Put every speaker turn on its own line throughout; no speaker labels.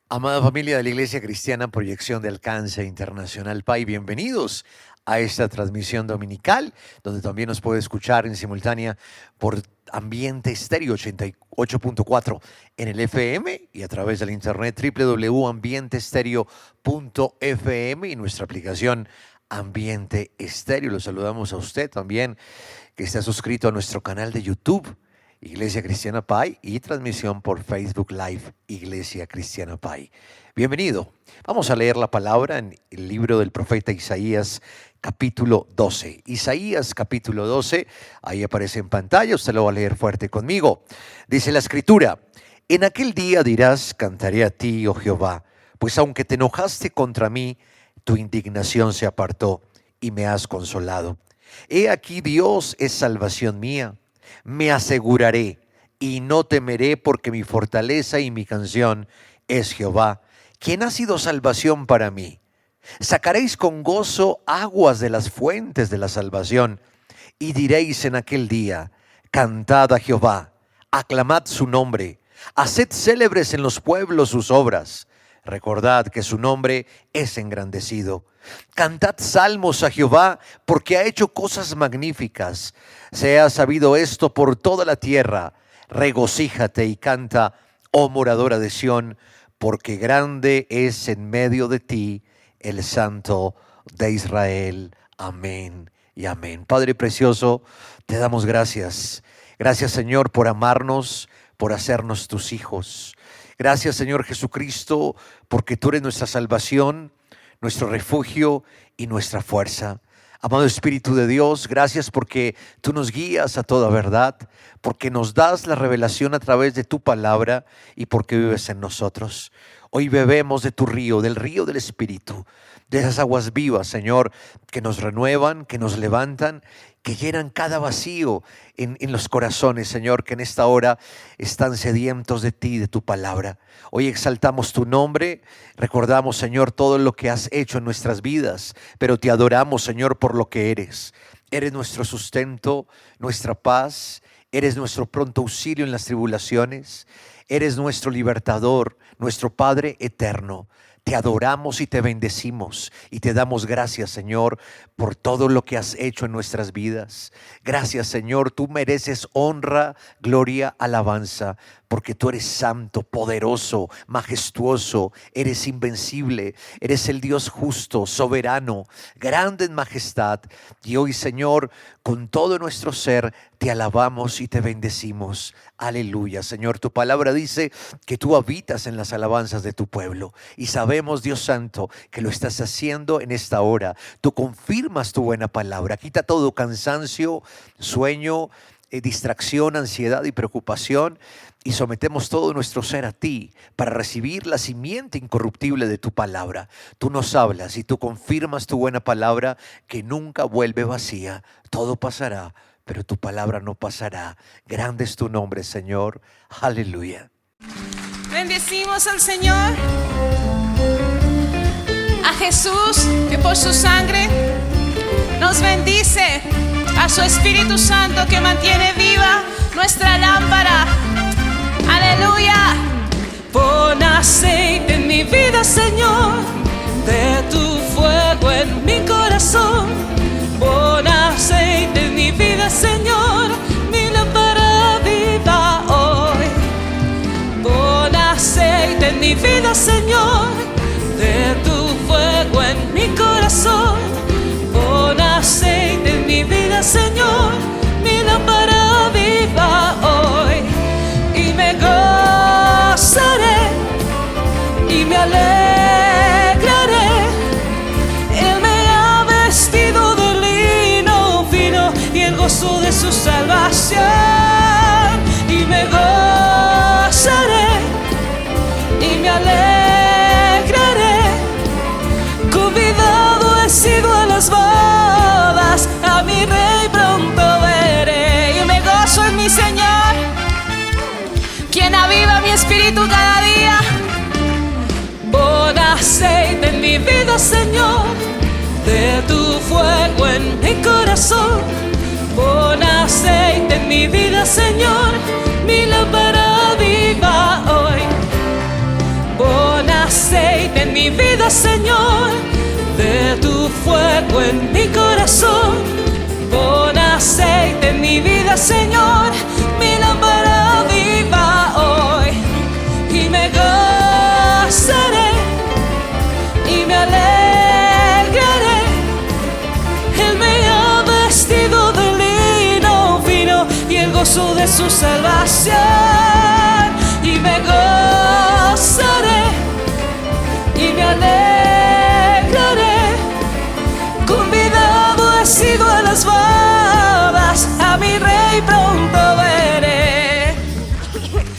Amada familia de la Iglesia Cristiana Proyección de Alcance Internacional PAI, bienvenidos a esta transmisión dominical, donde también nos puede escuchar en simultánea por Ambiente Estéreo 88.4 en el FM y a través del internet www.ambientestereo.fm y nuestra aplicación Ambiente Estéreo. Los saludamos a usted también que está suscrito a nuestro canal de YouTube, Iglesia Cristiana PAI, y transmisión por Facebook Live, Iglesia Cristiana PAI. Bienvenido. Vamos a leer la palabra en el libro del profeta Isaías, capítulo 12. Isaías, capítulo 12, ahí aparece en pantalla, usted lo va a leer fuerte conmigo. Dice la Escritura: en aquel día dirás, cantaré a ti, oh Jehová, pues aunque te enojaste contra mí, tu indignación se apartó y me has consolado. He aquí, Dios es salvación mía. Me aseguraré y no temeré, porque mi fortaleza y mi canción es Jehová, quien ha sido salvación para mí. Sacaréis con gozo aguas de las fuentes de la salvación, y diréis en aquel día: cantad a Jehová, aclamad su nombre, haced célebres en los pueblos sus obras. Recordad que su nombre es engrandecido. Cantad salmos a Jehová, porque ha hecho cosas magníficas. Sea sabido esto por toda la tierra. Regocíjate y canta, oh moradora de Sión, porque grande es en medio de ti el Santo de Israel. Amén y amén. Padre precioso, te damos gracias. Gracias, Señor, por amarnos, por hacernos tus hijos. Gracias, Señor Jesucristo, porque tú eres nuestra salvación, nuestro refugio y nuestra fuerza. Amado Espíritu de Dios, gracias porque tú nos guías a toda verdad, porque nos das la revelación a través de tu palabra y porque vives en nosotros. Hoy bebemos de tu río, del río del Espíritu, de esas aguas vivas, Señor, que nos renuevan, que nos levantan, que llenan cada vacío en los corazones, Señor, que en esta hora están sedientos de ti, de tu palabra. Hoy exaltamos tu nombre, recordamos, Señor, todo lo que has hecho en nuestras vidas, pero te adoramos, Señor, por lo que eres. Eres nuestro sustento, nuestra paz, eres nuestro pronto auxilio en las tribulaciones, eres nuestro libertador, nuestro Padre eterno. Te adoramos y te bendecimos y te damos gracias, Señor, por todo lo que has hecho en nuestras vidas. Gracias, Señor, tú mereces honra, gloria, alabanza, porque tú eres santo, poderoso, majestuoso, eres invencible, eres el Dios justo, soberano, grande en majestad. Y hoy, Señor, con todo nuestro ser, te alabamos y te bendecimos. Aleluya, Señor, tu palabra dice que tú habitas en las alabanzas de tu pueblo. Y sabemos, Dios santo, que lo estás haciendo en esta hora. Tú confirmas tu buena palabra. Quita todo cansancio, sueño, distracción, ansiedad y preocupación, y sometemos todo nuestro ser a ti para recibir la simiente incorruptible de tu palabra. Tú nos hablas y tú confirmas tu buena palabra, que nunca vuelve vacía. Todo pasará, pero tu palabra no pasará. Grande es tu nombre, Señor. Aleluya.
Bendecimos al Señor, a Jesús, que por su sangre nos bendice, a su Espíritu Santo que mantiene viva nuestra lámpara. Aleluya. Pon aceite en mi vida, Señor, de tu fuego en mi corazón. Pon aceite en mi vida, Señor, mi lámpara viva hoy. Pon aceite en mi vida, Señor, de tu fuego en mi corazón. Pon aceite en mi vida, Señor, mi lámpara viva hoy. Y me gozaré y me alegraré. Él me ha vestido de lino fino y el gozo de su salvación. Y me gozaré y me alegraré. Convidado he sido a las bodas, a mi Rey pronto veré. Y me gozo en mi Señor, quien aviva mi espíritu cada día. Pon aceite en mi vida, Señor, de tu fuego en mi corazón. Pon aceite en mi vida, Señor, mi lámpara viva hoy. Pon aceite en mi vida, Señor, de tu fuego en mi corazón. Pon aceite en mi vida, Señor, mi lámpara viva hoy. Y me gozaré y me alegraré. Él me ha vestido de lino fino y el gozo de su salvación. Y me gozaré y me alegraré. Convidado he sido a las bodas, a mi rey pronto veré.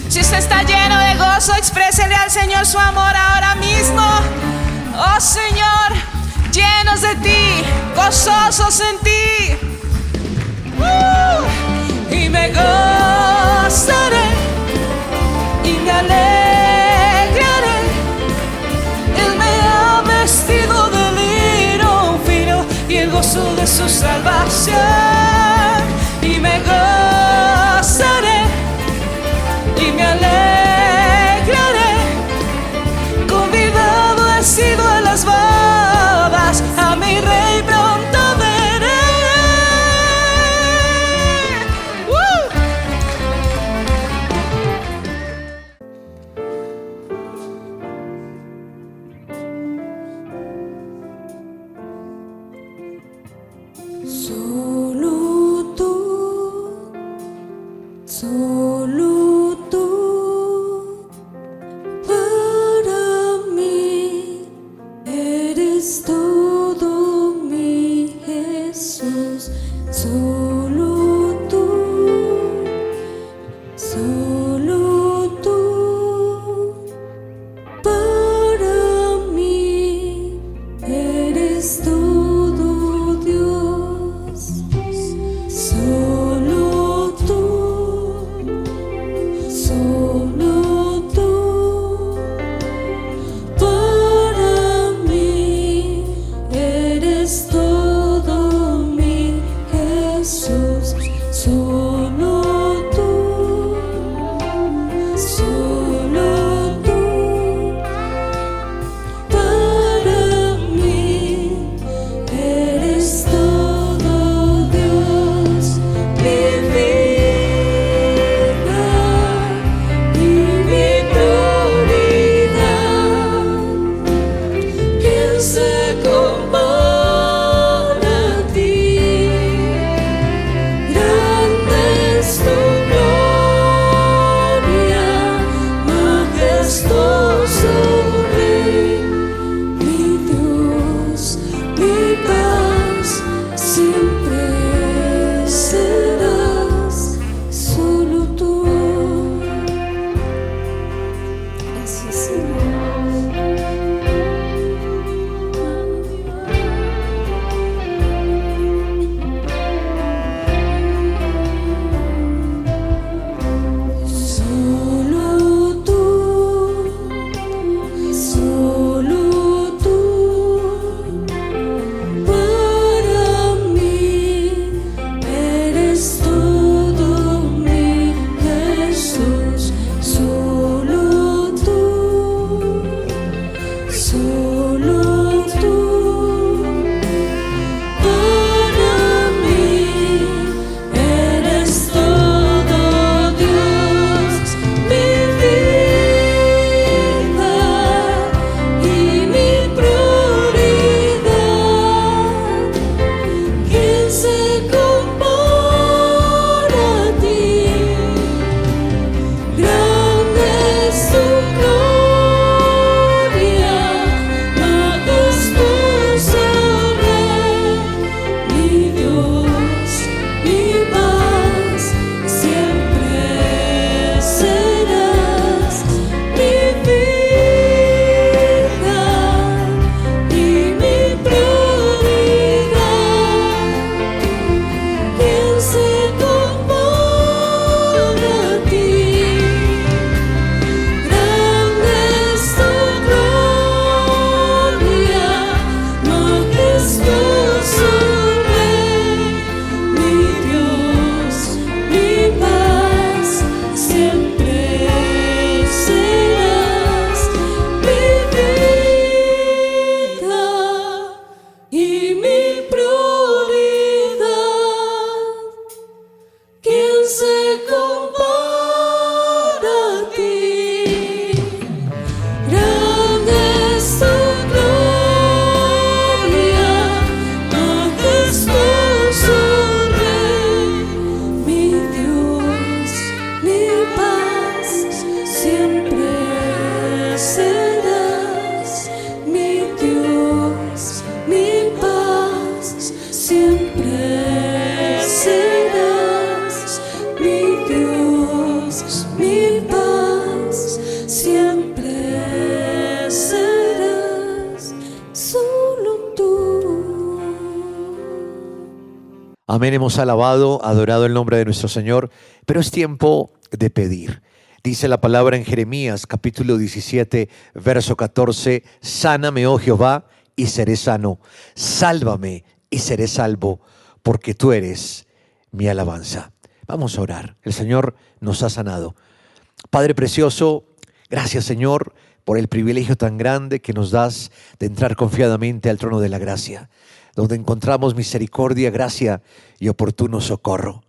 Si usted está lleno de gozo, exprésele al Señor su amor ahora mismo. Oh Señor, llenos de ti, gozosos en ti. Y me gozaré y me alegraré. Él me ha vestido de lino fino y el gozo de su salvación. Y me gozaré y me alegraré. Convidado he sido a las bodas, a mi rey pronto veré. Solo
Amén, hemos alabado, adorado el nombre de nuestro Señor, pero es tiempo de pedir. Dice la palabra en Jeremías capítulo 17, verso 14, sáname, oh Jehová, y seré sano, sálvame y seré salvo, porque tú eres mi alabanza. Vamos a orar, el Señor nos ha sanado. Padre precioso, gracias Señor por el privilegio tan grande que nos das de entrar confiadamente al trono de la gracia, donde encontramos misericordia, gracia y oportuno socorro.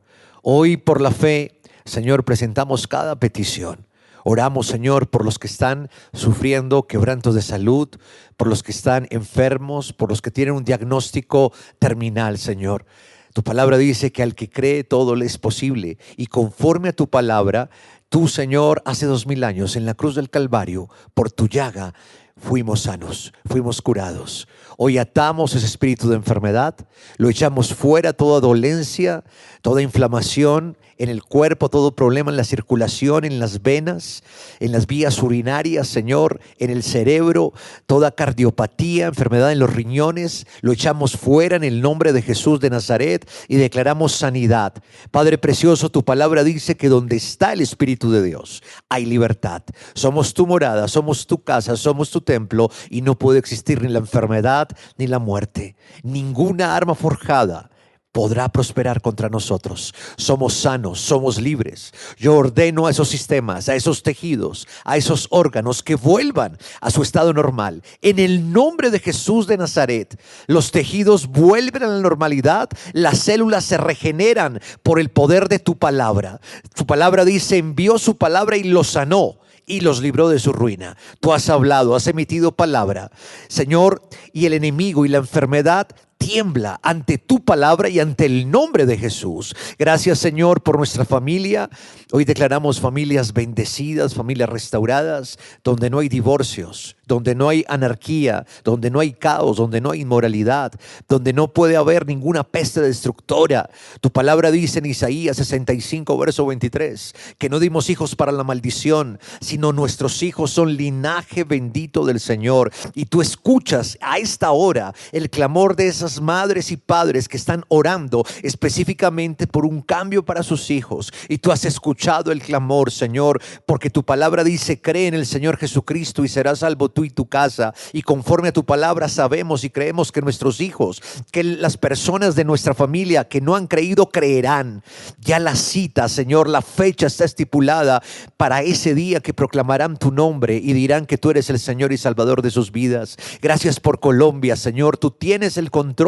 Hoy por la fe, Señor, presentamos cada petición. Oramos, Señor, por los que están sufriendo quebrantos de salud, por los que están enfermos, por los que tienen un diagnóstico terminal, Señor. Tu palabra dice que al que cree todo le es posible, y conforme a tu palabra, tú, Señor, hace 2000 años en la cruz del Calvario, por tu llaga, fuimos sanos, fuimos curados. Hoy atamos ese espíritu de enfermedad, lo echamos fuera, toda dolencia, toda inflamación en el cuerpo, todo problema en la circulación, en las venas, en las vías urinarias, Señor, en el cerebro, toda cardiopatía, enfermedad en los riñones, lo echamos fuera en el nombre de Jesús de Nazaret y declaramos sanidad. Padre precioso, tu palabra dice que donde está el Espíritu de Dios hay libertad. Somos tu morada, somos tu casa, somos tu templo y no puede existir ni la enfermedad ni la muerte. Ninguna arma forjada podrá prosperar contra nosotros. Somos sanos, somos libres. Yo ordeno a esos sistemas, a esos tejidos, a esos órganos que vuelvan a su estado normal. En el nombre de Jesús de Nazaret, los tejidos vuelven a la normalidad, las células se regeneran por el poder de tu palabra. Tu palabra dice, envió su palabra y los sanó y los libró de su ruina. Tú has hablado, has emitido palabra, Señor, y el enemigo y la enfermedad tiembla ante tu palabra y ante el nombre de Jesús. Gracias, Señor, por nuestra familia. Hoy declaramos familias bendecidas, familias restauradas, donde no hay divorcios, donde no hay anarquía, donde no hay caos, donde no hay inmoralidad, donde no puede haber ninguna peste destructora. Tu palabra dice en Isaías 65, verso 23, que no dimos hijos para la maldición, sino nuestros hijos son linaje bendito del Señor. Y tú escuchas a esta hora el clamor de esas madres y padres que están orando específicamente por un cambio para sus hijos. Y tú has escuchado el clamor, Señor, porque tu palabra dice, cree en el Señor Jesucristo y serás salvo tú y tu casa. Y conforme a tu palabra sabemos y creemos que nuestros hijos, que las personas de nuestra familia que no han creído, creerán. Ya la cita, Señor, la fecha está estipulada para ese día que proclamarán tu nombre y dirán que tú eres el Señor y Salvador de sus vidas. Gracias por Colombia, Señor. Tú tienes el control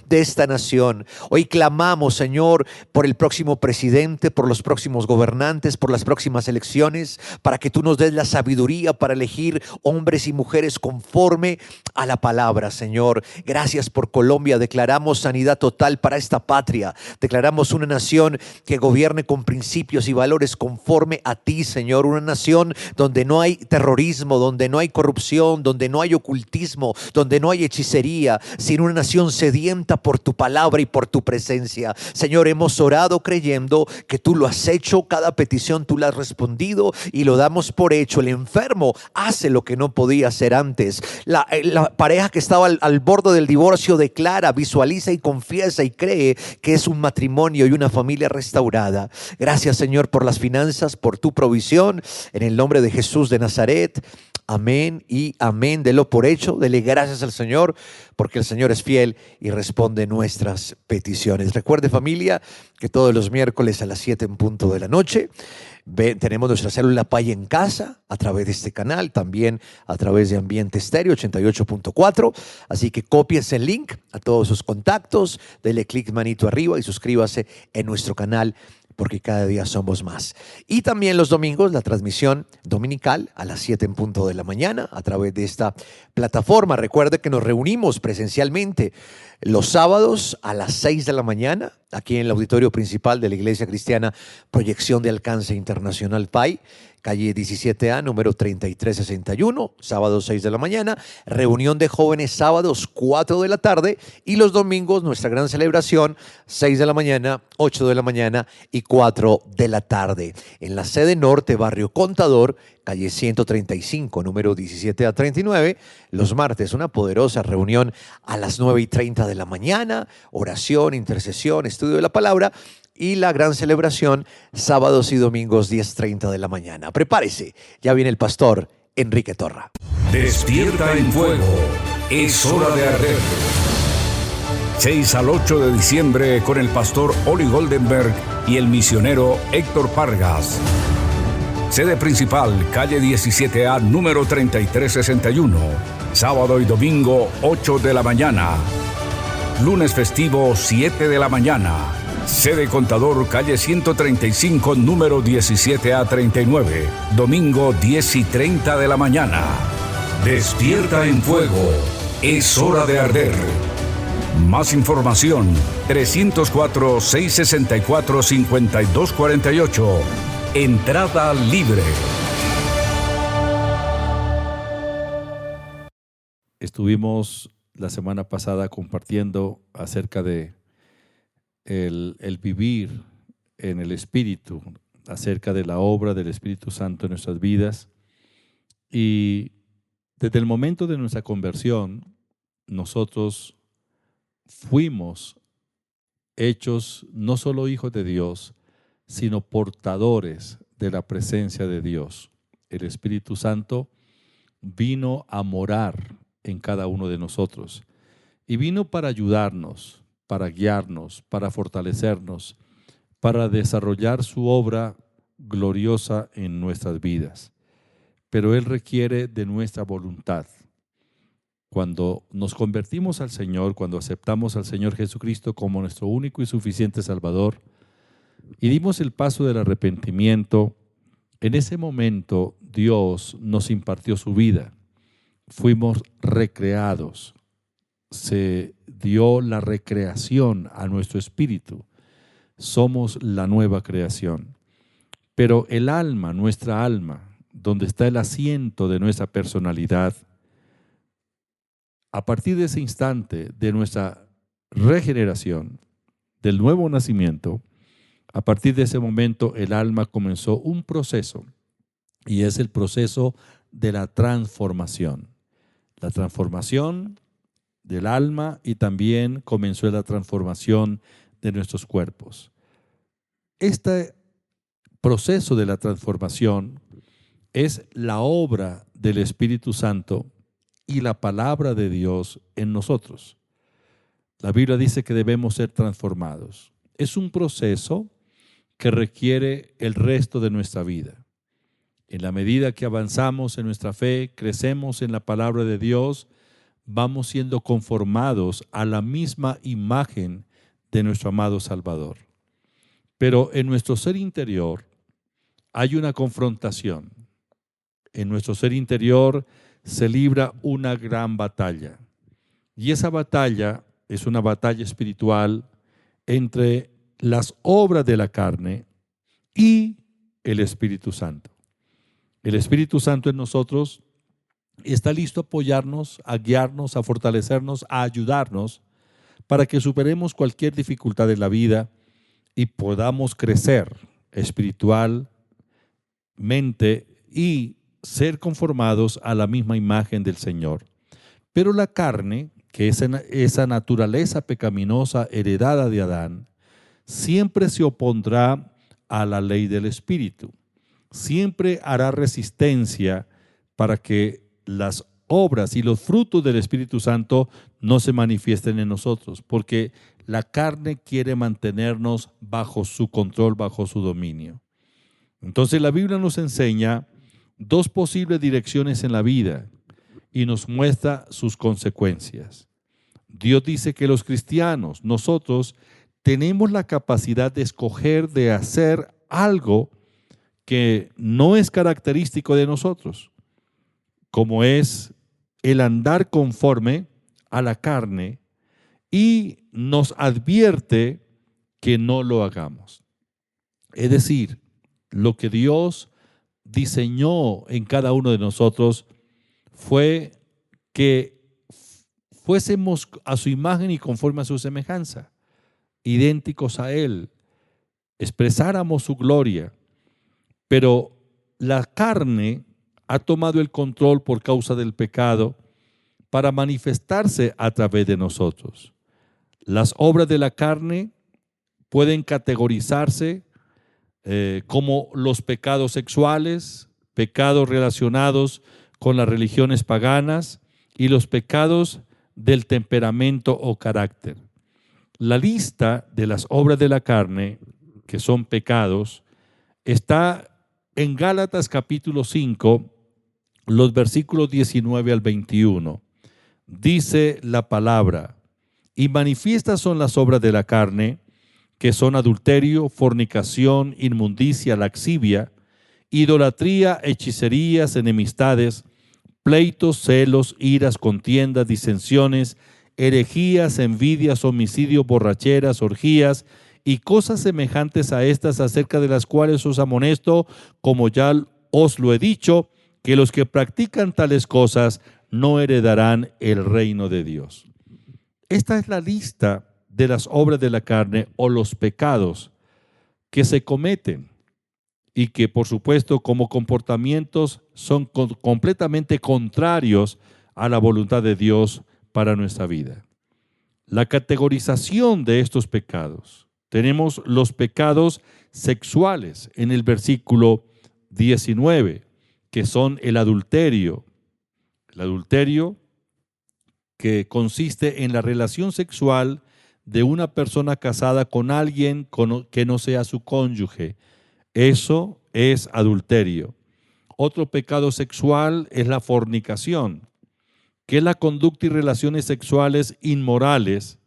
de esta nación. Hoy clamamos, Señor, por el próximo presidente, por los próximos gobernantes, por las próximas elecciones, para que tú nos des la sabiduría para elegir hombres y mujeres conforme a la palabra, Señor. Gracias por Colombia. Declaramos sanidad total para esta patria. Declaramos una nación que gobierne con principios y valores conforme a ti, Señor. Una nación donde no hay terrorismo, donde no hay corrupción, donde no hay ocultismo, donde no hay hechicería, sino una nación sedienta por tu palabra y por tu presencia. Señor, hemos orado creyendo que tú lo has hecho, cada petición tú la has respondido y lo damos por hecho. El enfermo hace lo que no podía hacer antes. La pareja que estaba al borde del divorcio declara, visualiza y confiesa y cree que es un matrimonio y una familia restaurada. Gracias, Señor, por las finanzas, por tu provisión, en el nombre de Jesús de Nazaret. Amén y amén. Delo por hecho, dele gracias al Señor, porque el Señor es fiel y responde nuestras peticiones. Recuerde, familia, que todos los miércoles a las 7 en punto de la noche tenemos nuestra célula Pay en casa a través de este canal, también a través de Ambiente Estéreo 88.4. Así que cópiese el link a todos sus contactos, dele clic manito arriba y suscríbase en nuestro canal, porque cada día somos más. Y también los domingos, la transmisión dominical a las 7 en punto de la mañana a través de esta plataforma. Recuerde que nos reunimos presencialmente los sábados a las 6 de la mañana, aquí en el auditorio principal de la Iglesia Cristiana Proyección de Alcance Internacional PAI, calle 17A, número 3361, sábados 6 de la mañana, reunión de jóvenes sábados 4 de la tarde y los domingos nuestra gran celebración 6 de la mañana, 8 de la mañana y 4 de la tarde. En la sede norte, barrio Contador, calle 135, número 17 a 39, los martes una poderosa reunión a las 9:30 de la mañana, oración, intercesión, estudio de la palabra y la gran celebración sábados y domingos 10:30 de la mañana. Prepárese, ya viene el pastor Enrique Torra.
Despierta en fuego, es hora de arder. 6 al 8 de diciembre con el pastor Oli Goldenberg y el misionero Héctor Pargas. Sede principal, calle 17A, número 3361. Sábado y domingo, 8 de la mañana. Lunes festivo, 7 de la mañana. Sede Contador, calle 135, número 17A39. Domingo, 10:30 de la mañana. Despierta en fuego. Es hora de arder. Más información, 304-664-5248. Entrada libre.
Estuvimos la semana pasada compartiendo acerca de el vivir en el Espíritu, acerca de la obra del Espíritu Santo en nuestras vidas. Y desde el momento de nuestra conversión, nosotros fuimos hechos no solo hijos de Dios, sino portadores de la presencia de Dios. El Espíritu Santo vino a morar en cada uno de nosotros y vino para ayudarnos, para guiarnos, para fortalecernos, para desarrollar su obra gloriosa en nuestras vidas. Pero Él requiere de nuestra voluntad. Cuando nos convertimos al Señor, cuando aceptamos al Señor Jesucristo como nuestro único y suficiente Salvador y dimos el paso del arrepentimiento, en ese momento Dios nos impartió su vida. Fuimos recreados. Se dio la recreación a nuestro espíritu. Somos la nueva creación. Pero el alma, nuestra alma, donde está el asiento de nuestra personalidad, a partir de ese instante de nuestra regeneración, del nuevo nacimiento, a partir de ese momento el alma comenzó un proceso, y es el proceso de la transformación. La transformación del alma, y también comenzó la transformación de nuestros cuerpos. Este proceso de la transformación es la obra del Espíritu Santo y la palabra de Dios en nosotros. La Biblia dice que debemos ser transformados. Es un proceso que requiere el resto de nuestra vida. En la medida que avanzamos en nuestra fe, crecemos en la palabra de Dios, vamos siendo conformados a la misma imagen de nuestro amado Salvador. Pero en nuestro ser interior hay una confrontación. En nuestro ser interior se libra una gran batalla. Y esa batalla es una batalla espiritual entre las obras de la carne y el Espíritu Santo. El Espíritu Santo en nosotros está listo a apoyarnos, a guiarnos, a fortalecernos, a ayudarnos para que superemos cualquier dificultad de la vida y podamos crecer espiritualmente y ser conformados a la misma imagen del Señor. Pero la carne, que es esa naturaleza pecaminosa heredada de Adán, siempre se opondrá a la ley del Espíritu. Siempre hará resistencia para que las obras y los frutos del Espíritu Santo no se manifiesten en nosotros, porque la carne quiere mantenernos bajo su control, bajo su dominio. Entonces la Biblia nos enseña dos posibles direcciones en la vida y nos muestra sus consecuencias. Dios dice que los cristianos, nosotros, tenemos la capacidad de escoger, de hacer algo que no es característico de nosotros, como es el andar conforme a la carne, y nos advierte que no lo hagamos. Es decir, lo que Dios diseñó en cada uno de nosotros fue que fuésemos a su imagen y conforme a su semejanza, idénticos a Él, expresáramos su gloria, pero la carne ha tomado el control por causa del pecado para manifestarse a través de nosotros. Las obras de la carne pueden categorizarse como los pecados sexuales, pecados relacionados con las religiones paganas y los pecados del temperamento o carácter. La lista de las obras de la carne, que son pecados, está en Gálatas capítulo 5, los versículos 19 al 21. Dice la palabra: y manifiestas son las obras de la carne, que son adulterio, fornicación, inmundicia, laxivia, idolatría, hechicerías, enemistades, pleitos, celos, iras, contiendas, disensiones, herejías, envidias, homicidios, borracheras, orgías y cosas semejantes a estas, acerca de las cuales os amonesto, como ya os lo he dicho, que los que practican tales cosas no heredarán el reino de Dios. Esta es la lista de las obras de la carne o los pecados que se cometen y que, por supuesto, como comportamientos son completamente contrarios a la voluntad de Dios para nuestra vida. La categorización de estos pecados: tenemos los pecados sexuales en el versículo 19, que son el adulterio. El adulterio, que consiste en la relación sexual de una persona casada con alguien que no sea su cónyuge. Eso es adulterio. Otro pecado sexual es la fornicación, que es la conducta y relaciones sexuales inmorales,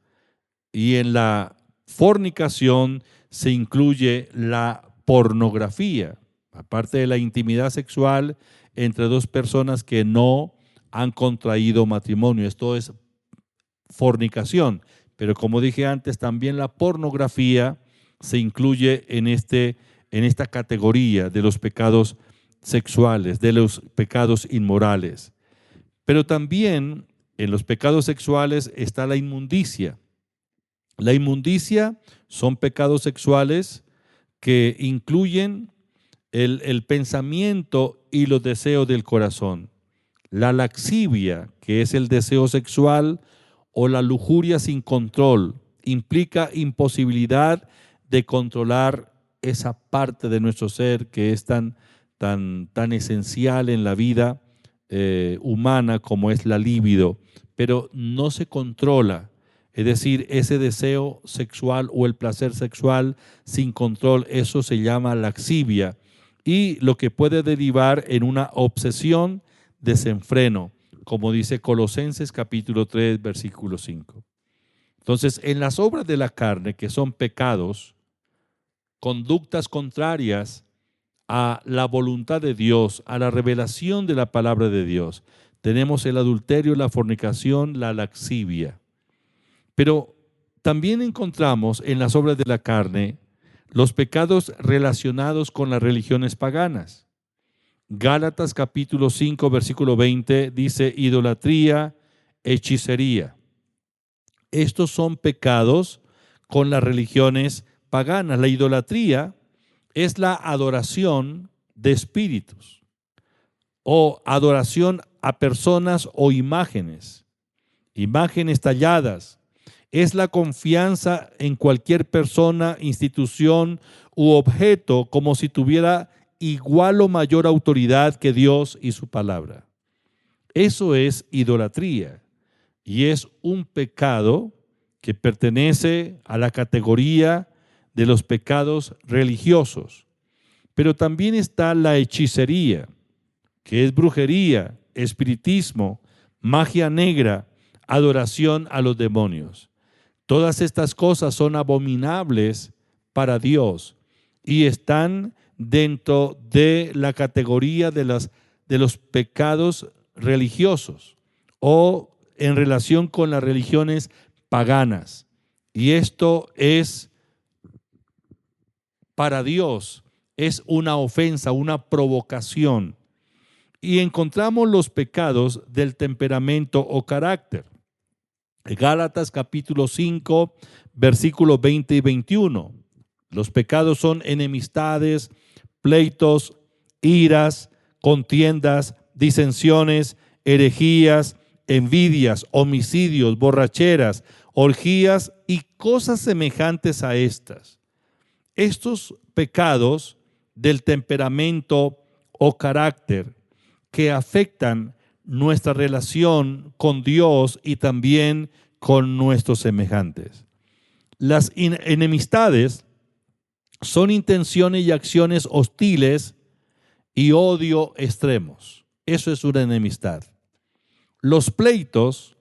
y en la fornicación se incluye la pornografía, aparte de la intimidad sexual entre dos personas que no han contraído matrimonio. Esto es fornicación, pero como dije antes, también la pornografía se incluye en esta categoría de los pecados sexuales, de los pecados inmorales. Pero también en los pecados sexuales está la inmundicia. La inmundicia son pecados sexuales que incluyen el pensamiento y los deseos del corazón. La laxivia, que es el deseo sexual o la lujuria sin control, implica imposibilidad de controlar esa parte de nuestro ser que es tan esencial en la vida humana como es la libido, pero no se controla. Es decir, ese deseo sexual o el placer sexual sin control, eso se llama laxivia, y lo que puede derivar en una obsesión, desenfreno, como dice Colosenses capítulo 3, versículo 5. Entonces, en las obras de la carne, que son pecados, conductas contrarias a la voluntad de Dios, a la revelación de la palabra de Dios, tenemos el adulterio, la fornicación, la laxivia. Pero también encontramos en las obras de la carne los pecados relacionados con las religiones paganas. Gálatas capítulo 5, versículo 20 dice: idolatría, hechicería. Estos son pecados con las religiones paganas. La idolatría es la adoración de espíritus o adoración a personas o imágenes talladas. Es la confianza en cualquier persona, institución u objeto como si tuviera igual o mayor autoridad que Dios y su palabra. Eso es idolatría y es un pecado que pertenece a la categoría de los pecados religiosos. Pero también está la hechicería, que es brujería, espiritismo, magia negra, adoración a los demonios. Todas estas cosas son abominables para Dios y están dentro de la categoría de los pecados religiosos o en relación con las religiones paganas. Y esto es, para Dios, es una ofensa, una provocación. Y encontramos los pecados del temperamento o carácter. Gálatas capítulo 5, versículos 20 y 21. Los pecados son enemistades, pleitos, iras, contiendas, disensiones, herejías, envidias, homicidios, borracheras, orgías y cosas semejantes a estas. Estos pecados del temperamento o carácter que afectan nuestra relación con Dios y también con nuestros semejantes. Las enemistades son intenciones y acciones hostiles y odio extremos. Eso es una enemistad. Los pleitos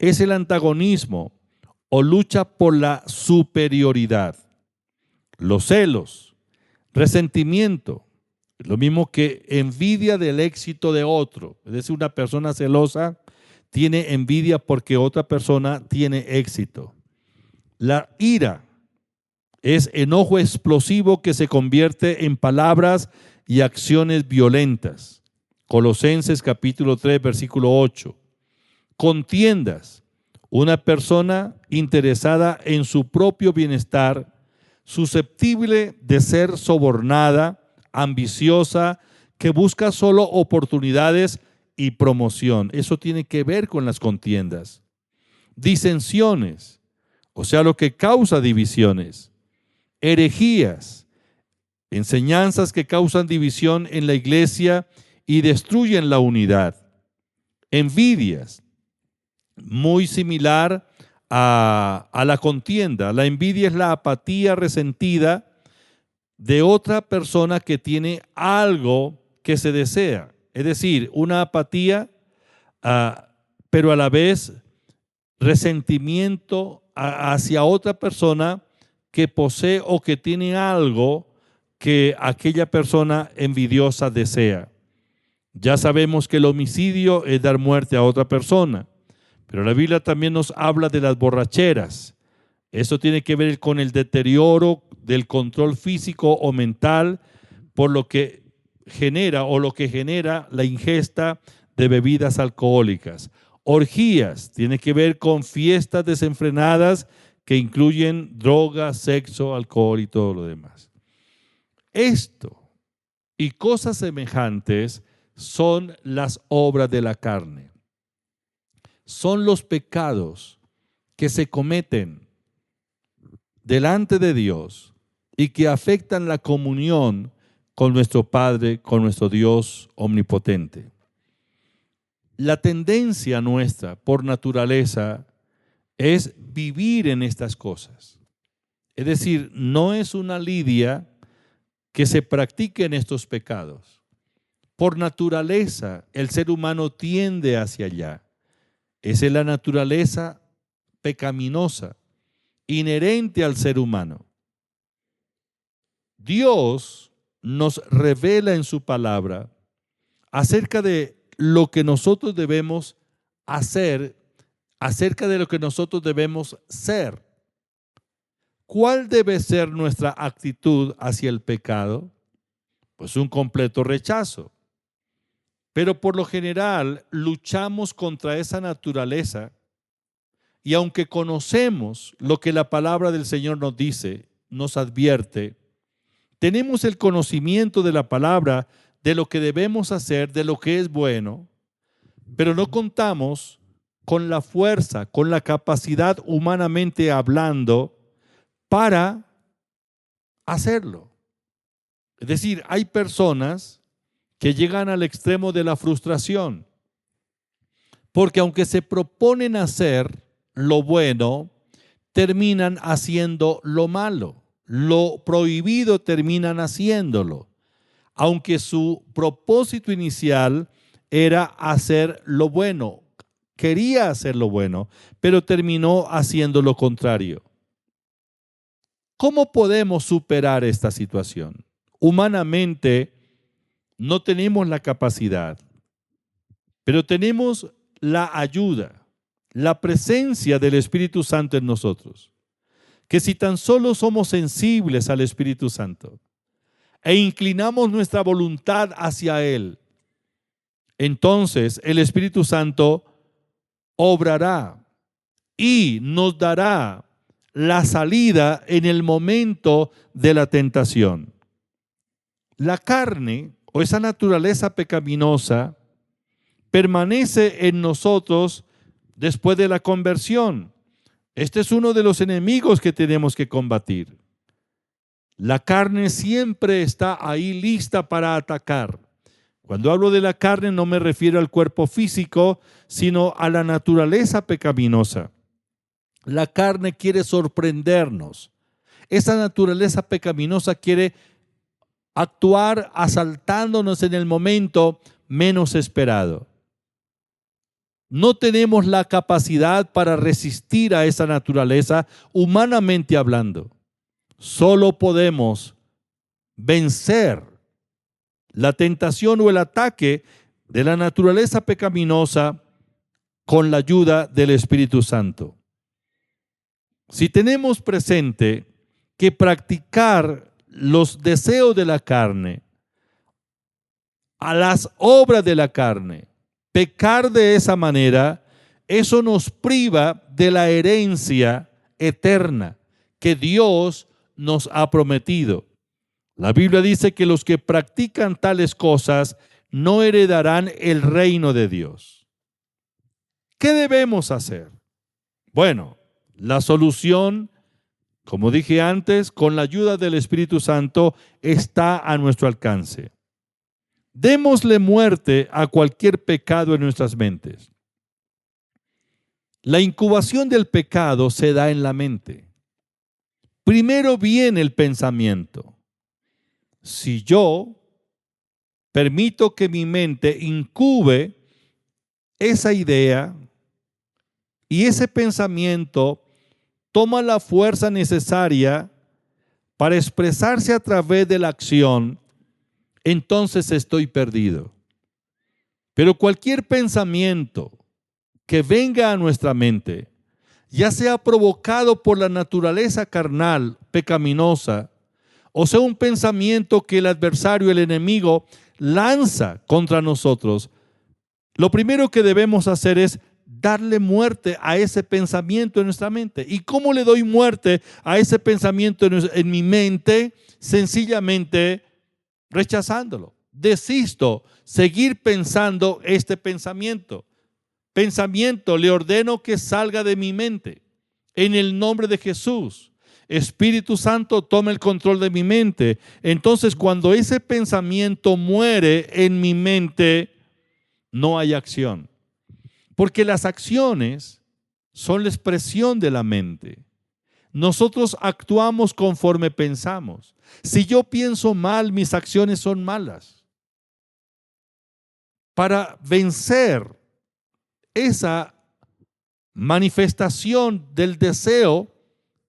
es el antagonismo o lucha por la superioridad. Los celos, resentimiento, lo mismo que envidia del éxito de otro. Es decir, una persona celosa tiene envidia porque otra persona tiene éxito. La ira es enojo explosivo que se convierte en palabras y acciones violentas. Colosenses capítulo 3, versículo 8. Contiendas, una persona interesada en su propio bienestar, susceptible de ser sobornada, ambiciosa, que busca solo oportunidades y promoción. Eso tiene que ver con las contiendas. Disensiones, o sea, lo que causa divisiones. Herejías, enseñanzas que causan división en la iglesia y destruyen la unidad. Envidias, muy similar a la contienda. La envidia es la apatía resentida de otra persona que tiene algo que se desea. Es decir, una apatía, pero a la vez resentimiento hacia otra persona que posee o que tiene algo que aquella persona envidiosa desea. Ya sabemos que el homicidio es dar muerte a otra persona, pero la Biblia también nos habla de las borracheras. Eso tiene que ver con el deterioro del control físico o mental por lo que genera la ingesta de bebidas alcohólicas. Orgías tiene que ver con fiestas desenfrenadas que incluyen drogas, sexo, alcohol y todo lo demás. Esto y cosas semejantes son las obras de la carne. Son los pecados que se cometen delante de Dios y que afectan la comunión con nuestro Padre, con nuestro Dios omnipotente. La tendencia nuestra por naturaleza es vivir en estas cosas. Es decir, no es una lidia que se practique en estos pecados. Por naturaleza, el ser humano tiende hacia allá. Esa es la naturaleza pecaminosa, inherente al ser humano. Dios nos revela en su palabra acerca de lo que nosotros debemos hacer, acerca de lo que nosotros debemos ser. ¿Cuál debe ser nuestra actitud hacia el pecado? Pues un completo rechazo. Pero por lo general luchamos contra esa naturaleza y aunque conocemos lo que la palabra del Señor nos dice, nos advierte, tenemos el conocimiento de la palabra, de lo que debemos hacer, de lo que es bueno, pero no contamos con la fuerza, con la capacidad humanamente hablando para hacerlo. Es decir, hay personas que llegan al extremo de la frustración, porque aunque se proponen hacer lo bueno, terminan haciendo lo malo. Lo prohibido terminan haciéndolo, aunque su propósito inicial era hacer lo bueno, quería hacer lo bueno, pero terminó haciendo lo contrario. ¿Cómo podemos superar esta situación? Humanamente no tenemos la capacidad, pero tenemos la ayuda, la presencia del Espíritu Santo en nosotros. Que si tan solo somos sensibles al Espíritu Santo e inclinamos nuestra voluntad hacia Él, entonces el Espíritu Santo obrará y nos dará la salida en el momento de la tentación. La carne o esa naturaleza pecaminosa permanece en nosotros después de la conversión. Este es uno de los enemigos que tenemos que combatir. La carne siempre está ahí lista para atacar. Cuando hablo de la carne no me refiero al cuerpo físico, sino a la naturaleza pecaminosa. La carne quiere sorprendernos. Esa naturaleza pecaminosa quiere actuar asaltándonos en el momento menos esperado. No tenemos la capacidad para resistir a esa naturaleza, humanamente hablando. Solo podemos vencer la tentación o el ataque de la naturaleza pecaminosa con la ayuda del Espíritu Santo. Si tenemos presente que practicar los deseos de la carne, a las obras de la carne, pecar de esa manera, eso nos priva de la herencia eterna que Dios nos ha prometido. La Biblia dice que los que practican tales cosas no heredarán el reino de Dios. ¿Qué debemos hacer? Bueno, la solución, como dije antes, con la ayuda del Espíritu Santo está a nuestro alcance. Démosle muerte a cualquier pecado en nuestras mentes. La incubación del pecado se da en la mente. Primero viene el pensamiento. Si yo permito que mi mente incube esa idea y ese pensamiento toma la fuerza necesaria para expresarse a través de la acción, entonces estoy perdido. Pero cualquier pensamiento que venga a nuestra mente, ya sea provocado por la naturaleza carnal, pecaminosa, o sea un pensamiento que el adversario, el enemigo, lanza contra nosotros, lo primero que debemos hacer es darle muerte a ese pensamiento en nuestra mente. ¿Y cómo le doy muerte a ese pensamiento en mi mente? Sencillamente rechazándolo. Desisto seguir pensando este pensamiento. Pensamiento, le ordeno que salga de mi mente. En el nombre de Jesús. Espíritu Santo, toma el control de mi mente. Entonces, cuando ese pensamiento muere en mi mente, no hay acción. Porque las acciones son la expresión de la mente. Nosotros actuamos conforme pensamos. Si yo pienso mal, mis acciones son malas. Para vencer esa manifestación del deseo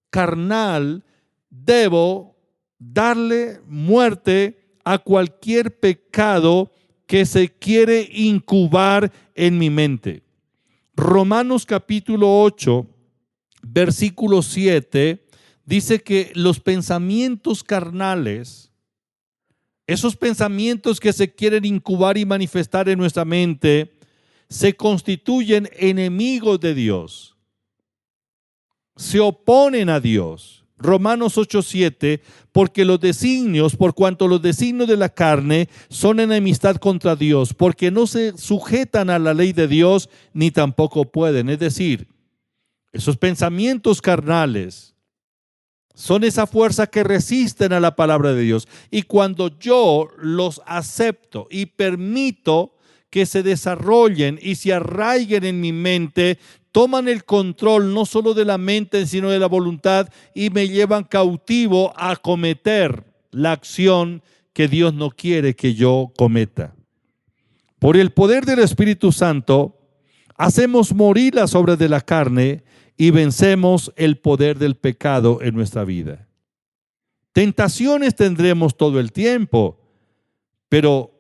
carnal, debo darle muerte a cualquier pecado que se quiere incubar en mi mente. Romanos capítulo 8, versículo 7, dice que los pensamientos carnales, esos pensamientos que se quieren incubar y manifestar en nuestra mente, se constituyen enemigos de Dios. Se oponen a Dios. Romanos 8:7, porque los designios, por cuanto los designios de la carne son enemistad contra Dios, porque no se sujetan a la ley de Dios, ni tampoco pueden. Es decir, esos pensamientos carnales son esa fuerza que resisten a la palabra de Dios. Y cuando yo los acepto y permito que se desarrollen y se arraiguen en mi mente, toman el control no solo de la mente, sino de la voluntad y me llevan cautivo a cometer la acción que Dios no quiere que yo cometa. Por el poder del Espíritu Santo, hacemos morir las obras de la carne y vencemos el poder del pecado en nuestra vida. Tentaciones tendremos todo el tiempo, pero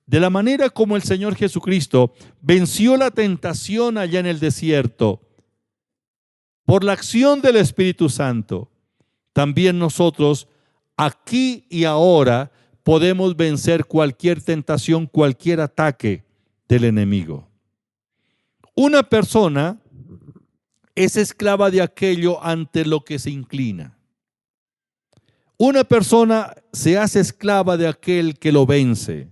de la manera como el Señor Jesucristo venció la tentación allá en el desierto, por la acción del Espíritu Santo, también nosotros aquí y ahora podemos vencer cualquier tentación, cualquier ataque del enemigo. Una persona es esclava de aquello ante lo que se inclina. Una persona se hace esclava de aquel que lo vence.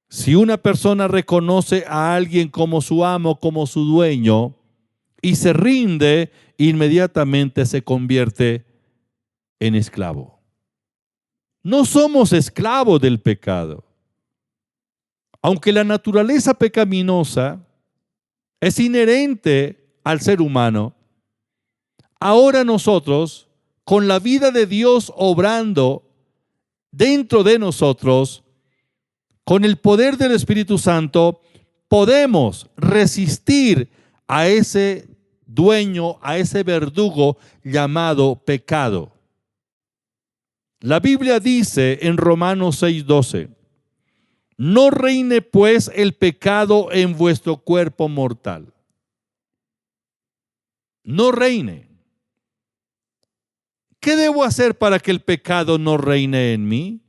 Si una persona reconoce a alguien como su amo, como su dueño, y se rinde, inmediatamente se convierte en esclavo. No somos esclavos del pecado. Aunque la naturaleza pecaminosa es inherente al ser humano, ahora nosotros, con la vida de Dios obrando dentro de nosotros, con el poder del Espíritu Santo, podemos resistir a ese dueño, a ese verdugo llamado pecado. La Biblia dice en Romanos 6:12, no reine pues el pecado en vuestro cuerpo mortal. No reine. ¿Qué debo hacer para que el pecado no reine en mí?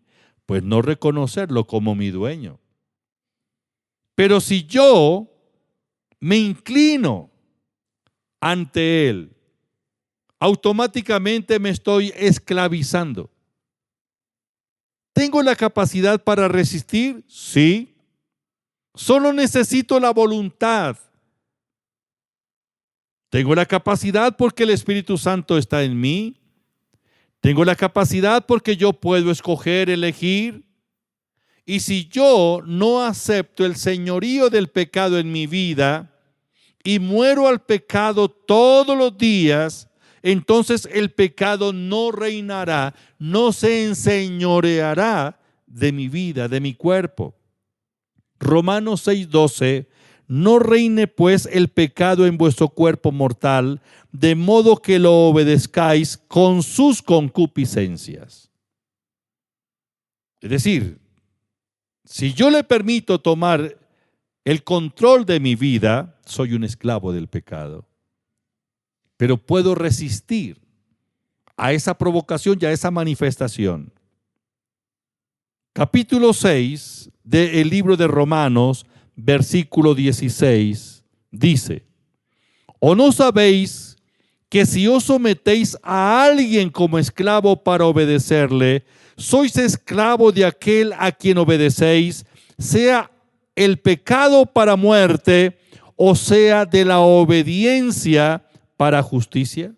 Pues no reconocerlo como mi dueño. Pero si yo me inclino ante él, automáticamente me estoy esclavizando. ¿Tengo la capacidad para resistir? Sí. Solo necesito la voluntad. ¿Tengo la capacidad porque el Espíritu Santo está en mí? ¿Tengo la capacidad porque yo puedo escoger, elegir? Y si yo no acepto el señorío del pecado en mi vida y muero al pecado todos los días, entonces el pecado no reinará, no se enseñoreará de mi vida, de mi cuerpo. Romanos 6:12, no reine pues el pecado en vuestro cuerpo mortal, de modo que lo obedezcáis con sus concupiscencias. Es decir, si yo le permito tomar el control de mi vida, soy un esclavo del pecado. Pero puedo resistir a esa provocación y a esa manifestación. Capítulo 6 del libro de Romanos, versículo 16, dice, ¿o no sabéis que si os sometéis a alguien como esclavo para obedecerle, sois esclavo de aquel a quien obedecéis, sea el pecado para muerte o sea de la obediencia para justicia?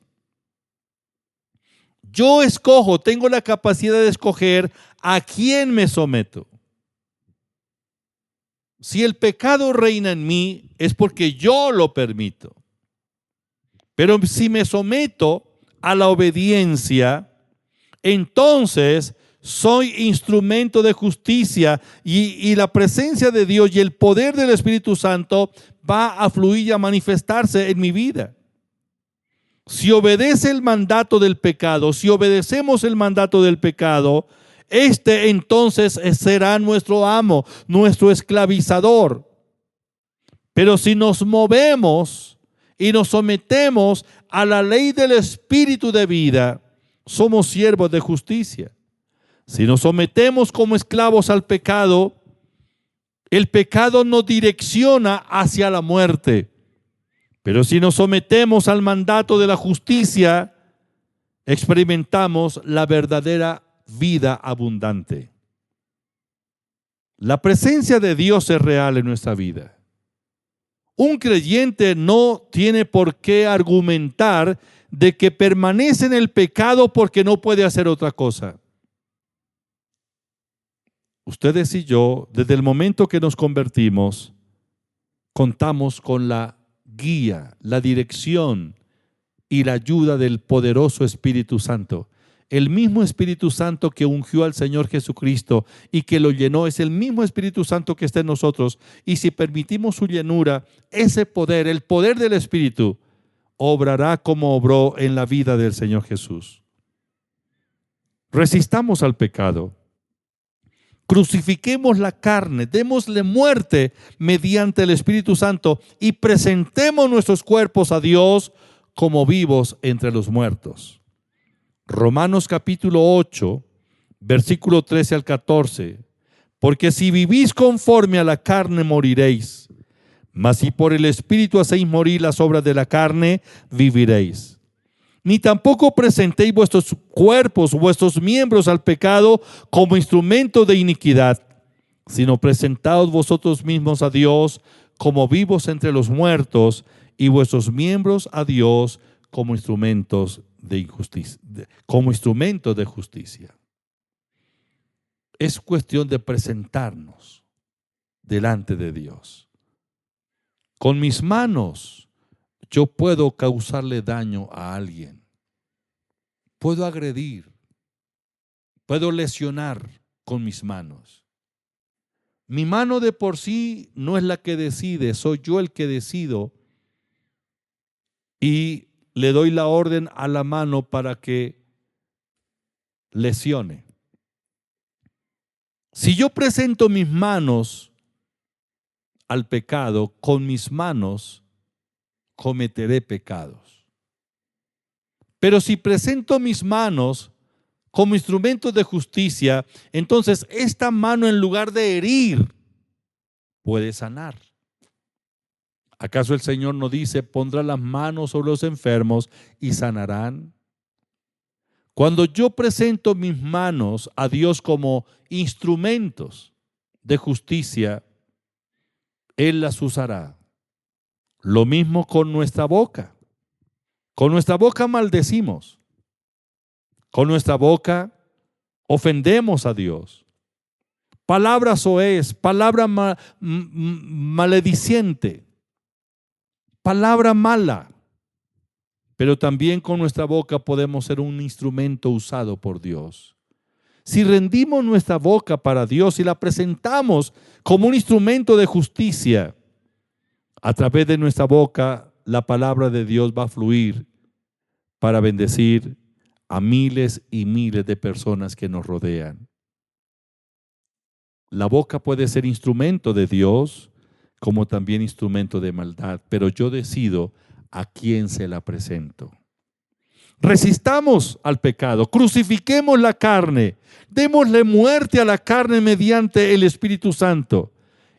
Yo escojo, tengo la capacidad de escoger a quién me someto. Si el pecado reina en mí, es porque yo lo permito. Pero si me someto a la obediencia, entonces soy instrumento de justicia y la presencia de Dios y el poder del Espíritu Santo va a fluir y a manifestarse en mi vida. Si obedece el mandato del pecado, si obedecemos el mandato del pecado, este entonces será nuestro amo, nuestro esclavizador. Pero si nos movemos y nos sometemos a la ley del Espíritu de vida, somos siervos de justicia. Si nos sometemos como esclavos al pecado, el pecado nos direcciona hacia la muerte. Pero si nos sometemos al mandato de la justicia, experimentamos la verdadera vida abundante. La presencia de Dios es real en nuestra vida. Un creyente no tiene por qué argumentar de que permanece en el pecado porque no puede hacer otra cosa. Ustedes y yo, desde el momento que nos convertimos, contamos con la guía, la dirección y la ayuda del poderoso Espíritu Santo. El mismo Espíritu Santo que ungió al Señor Jesucristo y que lo llenó es el mismo Espíritu Santo que está en nosotros. Y si permitimos su llenura, ese poder, el poder del Espíritu, obrará como obró en la vida del Señor Jesús. Resistamos al pecado. Crucifiquemos la carne, démosle muerte mediante el Espíritu Santo y presentemos nuestros cuerpos a Dios como vivos entre los muertos. Romanos capítulo 8, versículo 13 al 14. Porque si vivís conforme a la carne, moriréis. Mas si por el Espíritu hacéis morir las obras de la carne, viviréis. Ni tampoco presentéis vuestros cuerpos, vuestros miembros al pecado como instrumento de iniquidad, sino presentaos vosotros mismos a Dios como vivos entre los muertos y vuestros miembros a Dios como instrumentos de justicia. Es cuestión de presentarnos delante de Dios. Con mis manos yo puedo causarle daño a alguien. Puedo agredir. Puedo lesionar con mis manos. Mi mano de por sí no es la que decide, soy yo el que decido y le doy la orden a la mano para que lesione. Si yo presento mis manos al pecado, con mis manos cometeré pecados. Pero si presento mis manos como instrumentos de justicia, entonces esta mano, en lugar de herir, puede sanar. ¿Acaso el Señor no dice, pondrá las manos sobre los enfermos y sanarán? Cuando yo presento mis manos a Dios como instrumentos de justicia, Él las usará. Lo mismo con nuestra boca. Con nuestra boca maldecimos. Con nuestra boca ofendemos a Dios. Palabra soez, palabra malediciente, palabra mala. Pero también con nuestra boca podemos ser un instrumento usado por Dios. Si rendimos nuestra boca para Dios y la presentamos como un instrumento de justicia, a través de nuestra boca la palabra de Dios va a fluir para bendecir a miles y miles de personas que nos rodean. La boca puede ser instrumento de Dios como también instrumento de maldad, pero yo decido a quién se la presento. Resistamos al pecado, crucifiquemos la carne, démosle muerte a la carne mediante el Espíritu Santo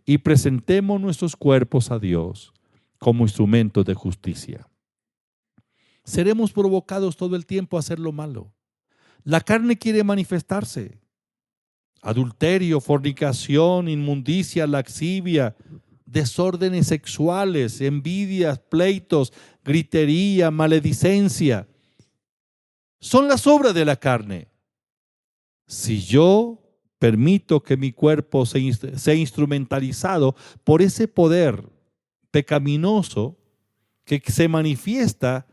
y presentemos nuestros cuerpos a Dios como instrumentos de justicia. Seremos provocados todo el tiempo a hacer lo malo. La carne quiere manifestarse. Adulterio, fornicación, inmundicia, lascivia, desórdenes sexuales, envidias, pleitos, gritería, maledicencia. Son las obras de la carne. Si yo permito que mi cuerpo sea instrumentalizado por ese poder pecaminoso que se manifiesta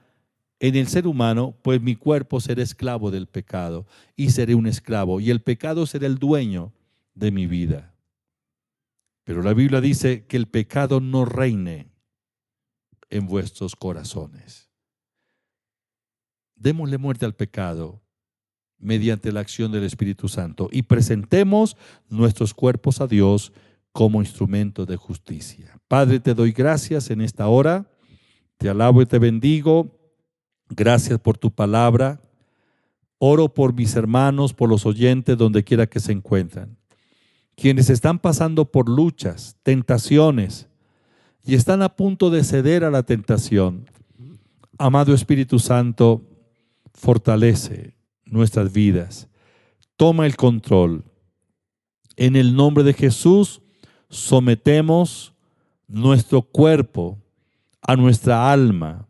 en el ser humano, pues mi cuerpo será esclavo del pecado y seré un esclavo y el pecado será el dueño de mi vida. Pero la Biblia dice que el pecado no reine en vuestros corazones. Démosle muerte al pecado mediante la acción del Espíritu Santo y presentemos nuestros cuerpos a Dios como instrumentos de justicia. Padre, te doy gracias en esta hora, te alabo y te bendigo. Gracias por tu palabra. Oro por mis hermanos, por los oyentes, donde quiera que se encuentran. Quienes están pasando por luchas, tentaciones y están a punto de ceder a la tentación. Amado Espíritu Santo, fortalece nuestras vidas. Toma el control. En el nombre de Jesús, sometemos nuestro cuerpo a nuestra alma.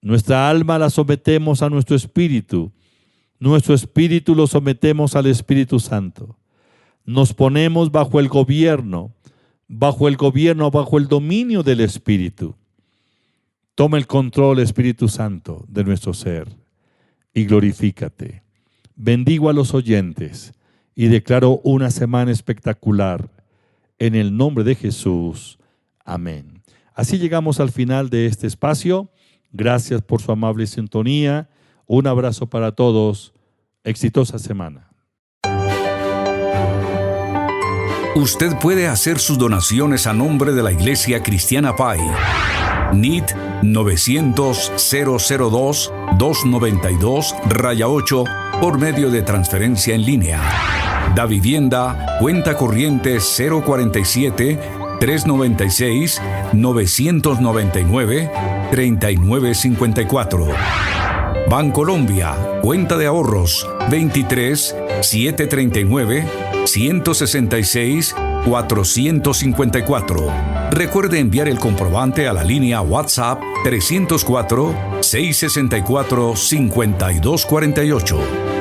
Nuestra alma la sometemos a nuestro espíritu. Nuestro espíritu lo sometemos al Espíritu Santo. Nos ponemos bajo el gobierno, bajo el dominio del Espíritu. Toma el control, Espíritu Santo, de nuestro ser y glorifícate. Bendigo a los oyentes y declaro una semana espectacular. En el nombre de Jesús. Amén. Así llegamos al final de este espacio. Gracias por su amable sintonía. Un abrazo para todos. Exitosa semana.
Usted puede hacer sus donaciones a nombre de la Iglesia Cristiana Pai. NIT 900-002-292-8 por medio de transferencia en línea. Da Vivienda, cuenta corriente 047-396-999-3954. Bancolombia, cuenta de ahorros 23-739-166-454. Recuerde enviar el comprobante a la línea WhatsApp 304-664-5248.